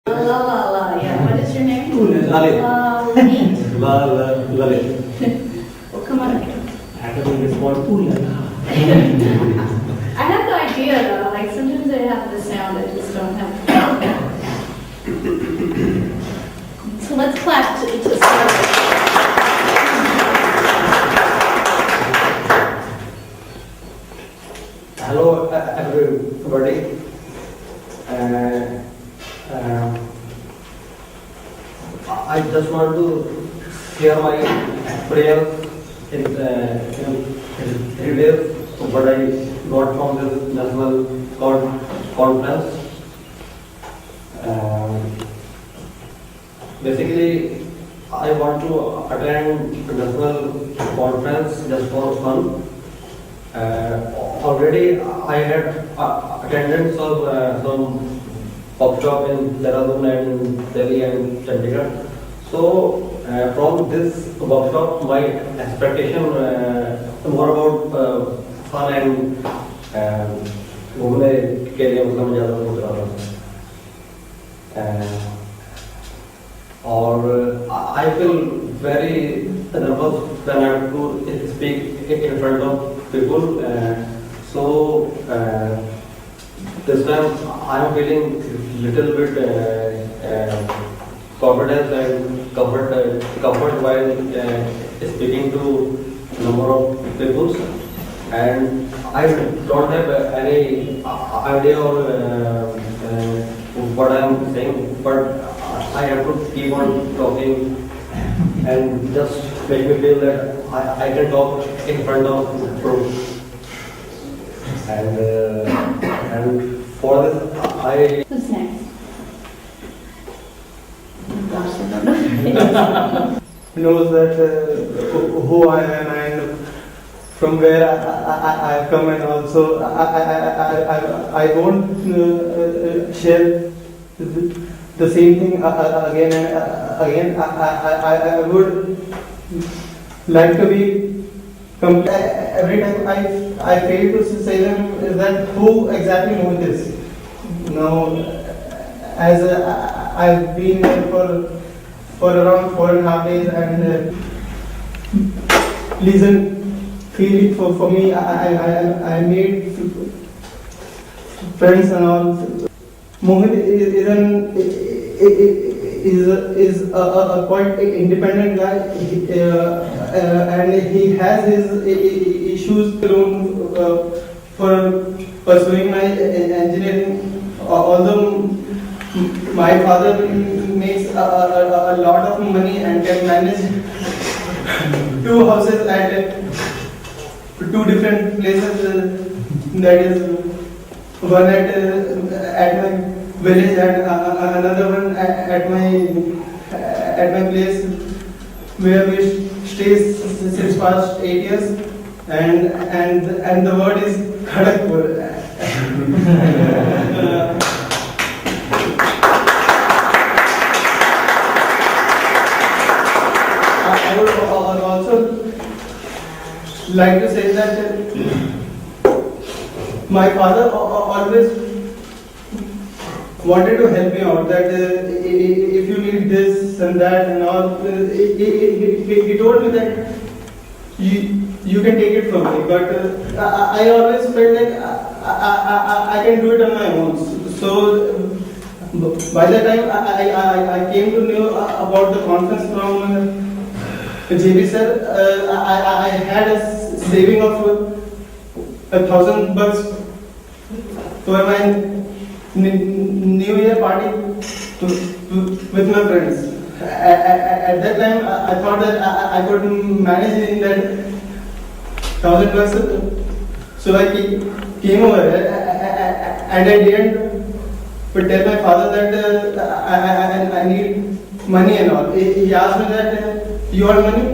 La la la, yeah. What is your name? Lalit. Lalit. Lalit. Well, come on. Academy is called Ooh la la. I have the idea though, like sometimes I have the sound, I just don't have. So let's clap to start. Hello, everybody. I just want to share my experience in 3 days, what I got from this national conference. Basically, I want to attend the national conference just for fun. Already I had attendance of some workshop in Dehradun and Delhi and Chandigarh. So from this workshop, my expectation more about fun and घूमने के लिए मतलब ज़्यादा सोच रहा था. और I feel very nervous when I have to speak in front of people. So this time I am feeling little bit confidence and comfort while speaking to number of people. And I don't have any idea or what I am saying, but I have to keep on talking and just make me feel that I can talk in front of groups. And for this, I... Who's next? Oh gosh, I don't know. Knows that who I am and from where I come, and also I won't share the same thing again and again. I would like to be every time I fail to say them is that who exactly knows this. Now, as I've been there for around 4.5 days and listen, feel it for me. I made friends and all. Mohit is a quite independent guy, and he has his issues alone for pursuing my engineering. Although my father makes a lot of money and can manage 2 houses at 2 different places, that is one at my village and another one at my place where we stay since past 8 years, and the word is Kharagpur. I would also like to say that my father always wanted to help me out, that if you need this and that and all, he told me that you can take it from me, but I always felt like I can do it on my own. So by the time I came to know about the conference from JB sir, I had a saving of $1,000 for my New Year party with my friends. At that time, I thought that I could manage in that $1,000. So I came over and I didn't tell my father that I need money and all. He asked me that, you want money?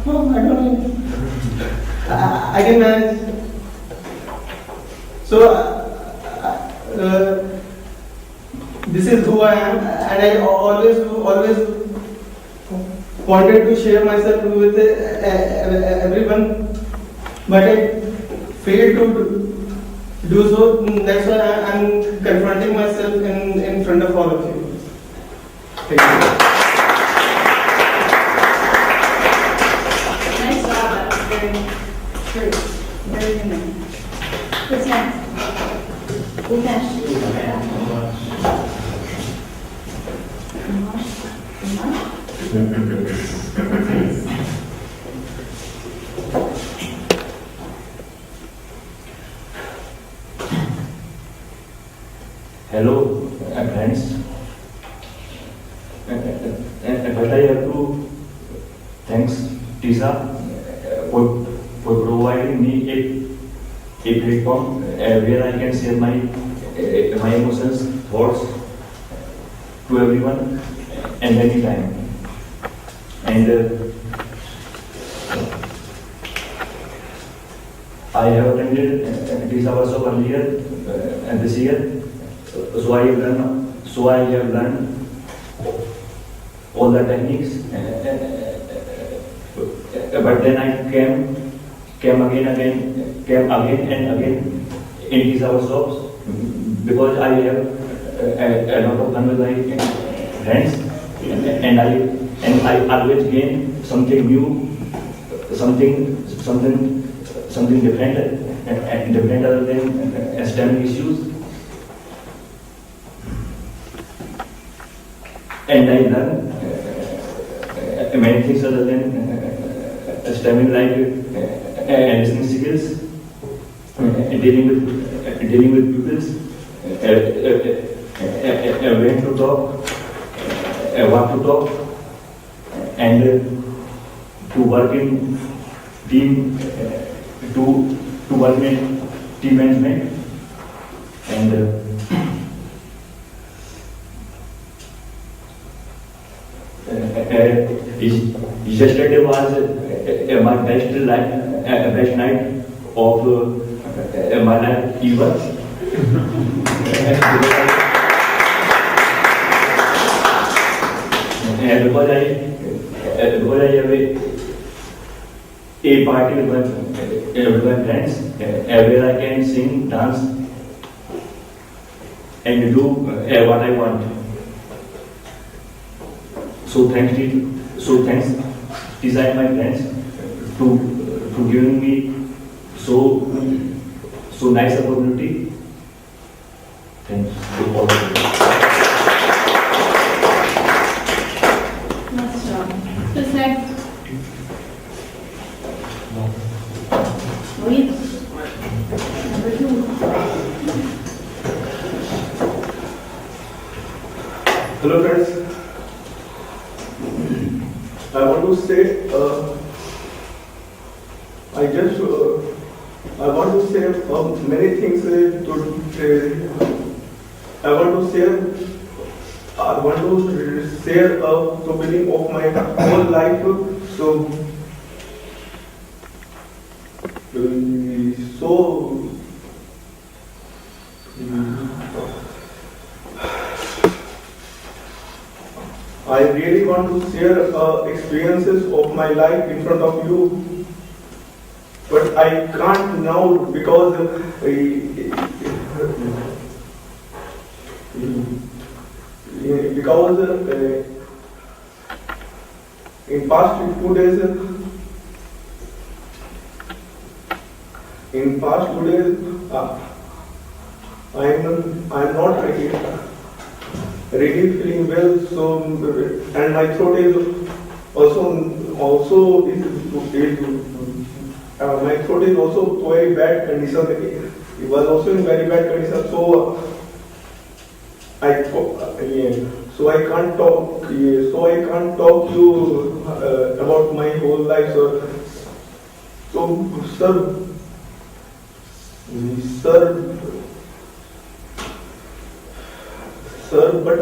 No, I don't need. I can manage. So this is who I am, and I always wanted to share myself with everyone, but I failed to do so. That's why I'm confronting myself in front of all of you. Thank you. Nice job, that was very true, very human. Who's next? Umesh. Umesh? Hello, friends. First, I have to thanks Tisa for providing me a platform where I can share my emotions, thoughts to everyone and anytime. And I have attended Tisa workshop earlier this year, so I have learned all the techniques, but then I came again and again in these workshops because I have a lot of fun with my friends, and I always gain something new, something different other than STEM issues. And I learn many things other than STEM, like listening skills, dealing with pupils, when to talk, what to talk, and to work in team, to work in team management, and yesterday was my best night of my life ever. Because I have a party with my friends where I can sing, dance, and do what I want. So thanks, Tisa and my friends, to giving me so nice opportunity. Thanks to all of you. Nice job. Who's next? Mohit. Number 2. Hello friends. I want to say, I want to say many things I want to share the beginning of my whole life. I really want to share experiences of my life in front of you, but I can't now because in past 2 days, I'm not really feeling well, so and my throat is also my throat is also very bad condition. It was also in very bad condition, so I can't talk you about my whole life, sir. So sir, but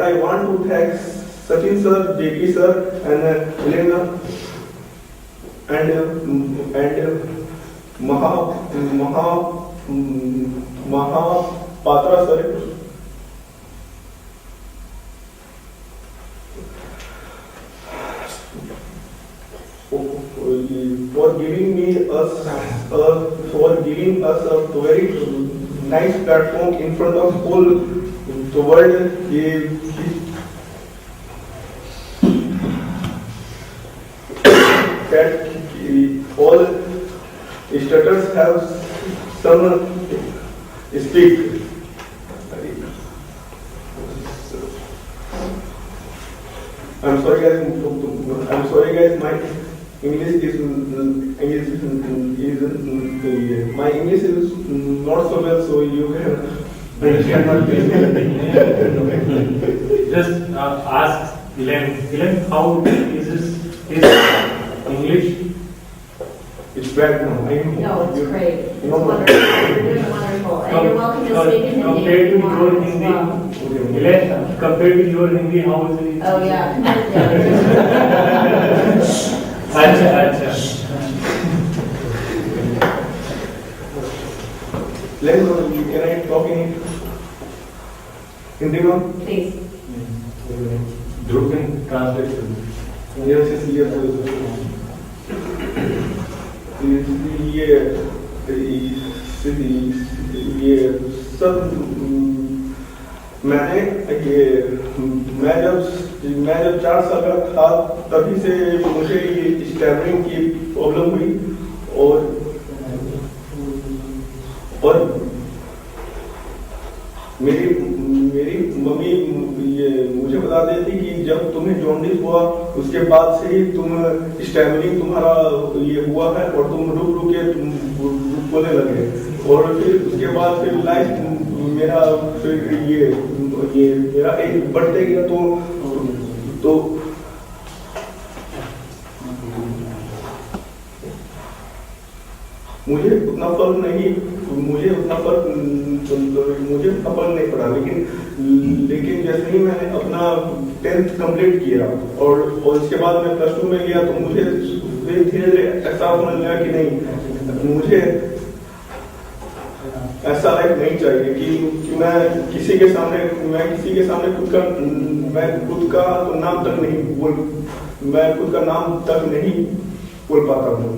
I want to thank Sachin sir, JP sir, and Elena, and Mahapatra sir. For giving us a very nice platform in front of whole the world. That all stutters have some speak. I'm sorry guys. My English is my English is not so well, so you can understand my Just ask Ilan, how is his English? It's bad now. I know. No, it's great. It's No. wonderful. You're doing wonderful. And you're welcome to speak in Hindi Compared if to you want your as Hindi, well. Ilan, compared to your Hindi, how is it? Oh, yeah. अच्छा. Can I talk in Hindi, ma'am? Please. Dhruv can translate. Yes. ये सब मैं जब 4 साल का था तभी से मुझे ये स्टैमरिंग की प्रॉब्लम हुई और मेरी मम्मी ये मुझे बताती थी कि जब तुम्हें जॉन्डिस हुआ उसके बाद से ही तुम स्टैमरिंग तुम्हारा ये हुआ है और तुम रुक के तुम बोलने लगे और फिर उसके बाद फिर लाइफ मेरा फिर ये मेरा एक बढ़ते गया तो मुझे उतना फर्क नहीं पड़ा लेकिन जैसे ही मैंने अपना 10th कंप्लीट किया और इसके बाद मैं +2 में गया तो मुझे धीरे ऐसा होने लगा कि नहीं मुझे ऐसा लाइफ नहीं चाहिए कि मैं किसी के सामने खुद का नाम तक नहीं बोल पाता हूँ।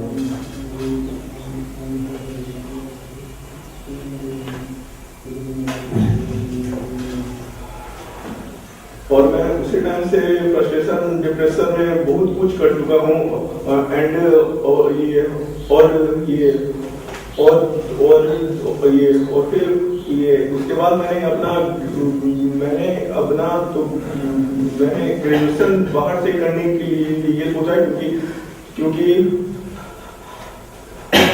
और मैं उसी टाइम से फ्रस्ट्रेशन डिप्रेशन में बहुत कुछ कर चुका हूँ और फिर उसके बाद मैंने ग्रेजुएशन बाहर से करने के लिए ये सोचा क्योंकि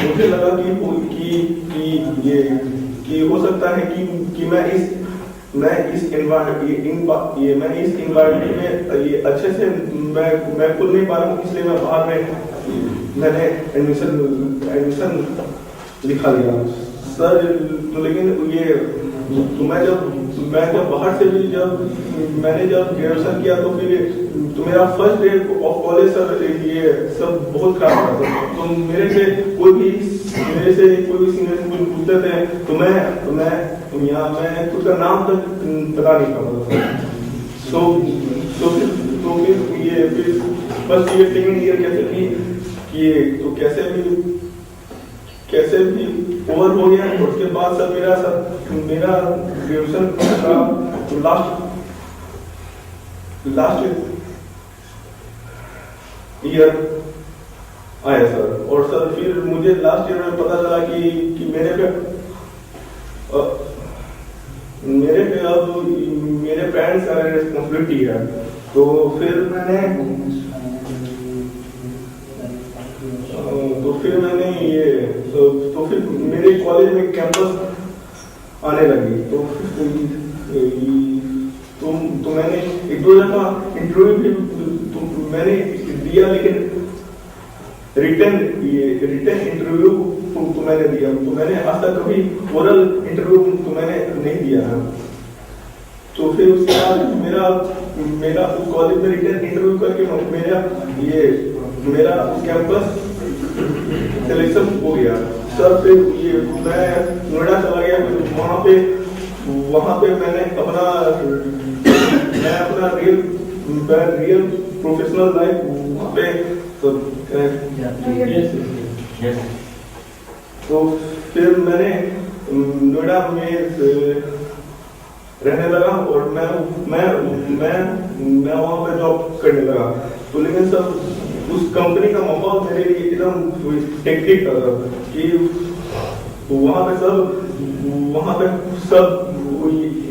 मुझे लगा कि हो सकता है कि मैं इस एनवायरनमेंट में ये अच्छे से मैं खुद नहीं पा रहा हूँ, इसलिए मैं बाहर में मैंने एडमिशन लिखा लिया सर। तो लेकिन मैं जब बाहर से भी मैंने ग्रेजुएशन किया तो फिर मेरा first day of college sir ये सब बहुत खराब था। तो मेरे से कोई सीनियर पूछते थे तो मैं खुद का नाम तक पता नहीं पाता। तो फिर फर्स्ट ईयर सेकेंड ईयर कैसे भी ओवर हो गया। उसके बाद सर मेरा ग्रेजुएशन का लास्ट ईयर आया सर। और सर फिर मुझे लास्ट ईयर में पता चला कि मेरे पेरेंट्स का रिस्पॉन्सिबिलिटी है। तो फिर मेरे कॉलेज में कैंपस आने लगी तो मैंने 1-2 जगह इंटरव्यू भी मैंने दिया लेकिन रिटन इंटरव्यू तो मैंने दिया। तो मैंने आज तक कभी ओरल इंटरव्यू तो मैंने नहीं दिया है। तो फिर उसके बाद मेरा उस कॉलेज में रिटन इंटरव्यू करके मेरा कैंपस सिलेक्शन हो गया सर। फिर मैं नोएडा चला गया। वहाँ पे मैंने अपना रियल प्रोफेशनल लाइफ वहाँ पे तो फिर मैंने नोएडा में रहने लगा और मैं वहाँ पे जॉब करने लगा। तो लेकिन सर उस कंपनी का माहौल मेरे लिए एकदम हेक्टिक था सर, कि वहाँ पे सब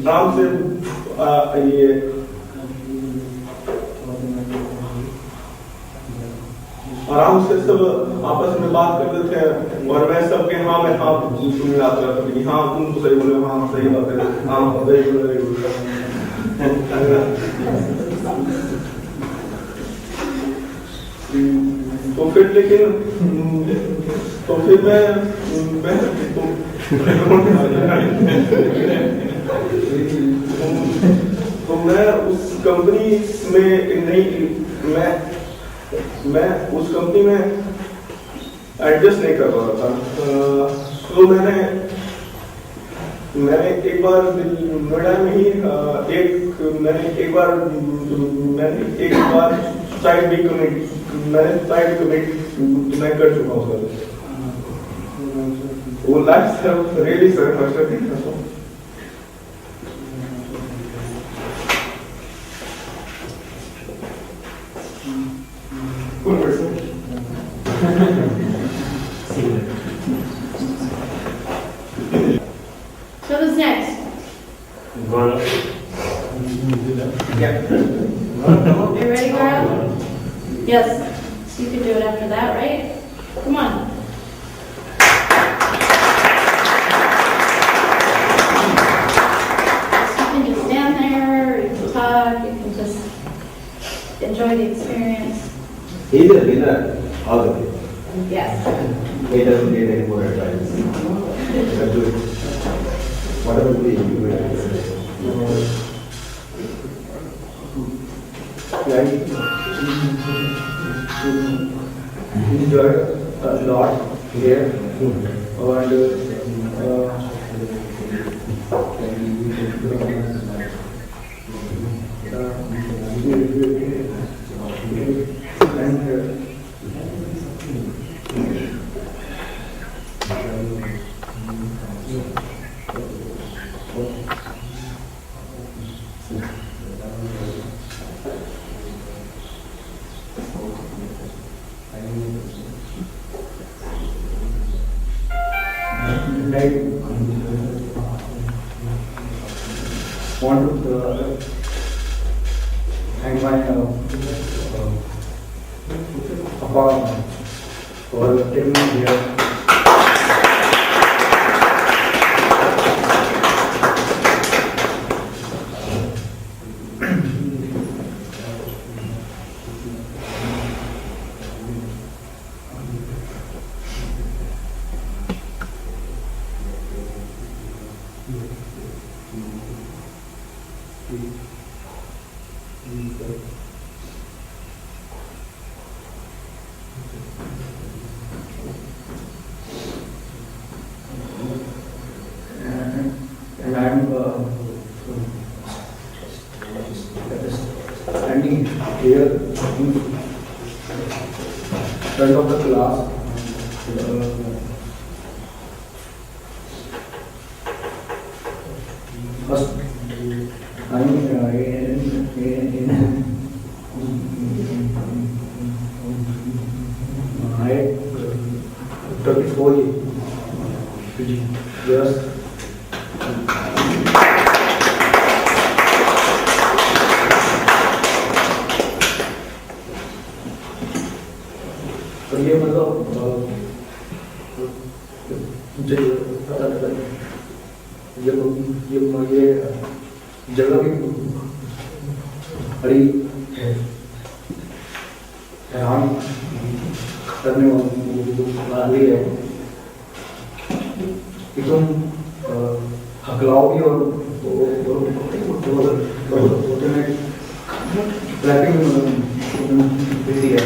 आराम से ये आराम से सब आपस में बात करते थे और मैं सबके हाँ में हाँ सुनने आता था कि हाँ तुम तो सही बोले, हाँ सही बात है, हाँ सही बोले। तो फिर लेकिन तो फिर मैं उस कंपनी में नहीं मैं उस कंपनी में एडजस्ट नहीं कर रहा था। तो मैंने एक बार नोएडा में ही मैंने एक बार साइड भी कमिट मैं कर चुका हूँ सर। वो life sir really sir frustrating था sir. So who's next? Gaurav. You ready, Gaurav? Yes. So you can do it after that, right? Come on. So you can just stand there, you can talk, you can just enjoy the experience. He's a winner all the way. Yes. He doesn't need any more advice. But do it. Whatever we do, do it. Enjoyed a lot here, want to thank my apartment for taking me here. And I'm standing here in front of the class. First time I 34 years. तो ये मतलब ये जगह भी बड़ी हैरान करने वाली है कि तुम हकलाओगी और तुम्हें क्लैपिंग देती है।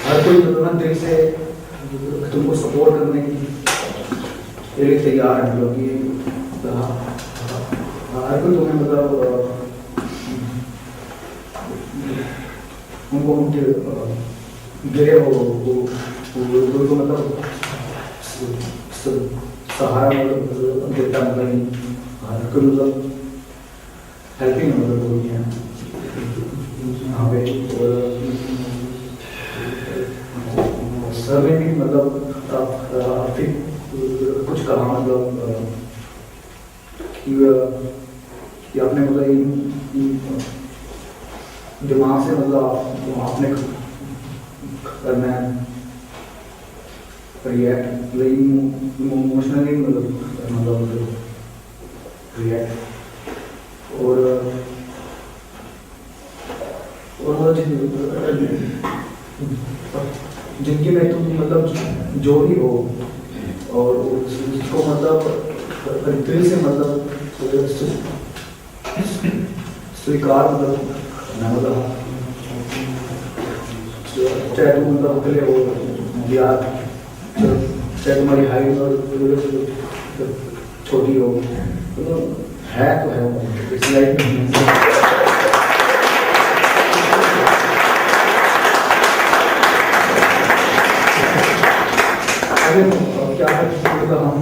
हर कोई दिल से तुमको सपोर्ट करने के लिए तैयार है, जो कि हर कोई तुम्हें मतलब उनको उनके गिरे हो तो मतलब सहारा मतलब देता मतलब हर कोई मतलब हेल्पिंग मतलब होती है यहाँ पे। और सर ने भी मतलब आर्थिक कुछ कहा मतलब कि आपने मतलब दिमाग से मतलब आपने करना है रिएक्ट इमोशनली मतलब रिएक्ट। और जिंदगी में तुम मतलब जो भी हो और उसको मतलब दिल से मतलब स्वीकार मतलब करना मतलब चाहे तुम मतलब अकेले हो या चाहे तुम्हारी हाइट और छोटी हो मतलब है तो है इस लाइफ में। क्या है हम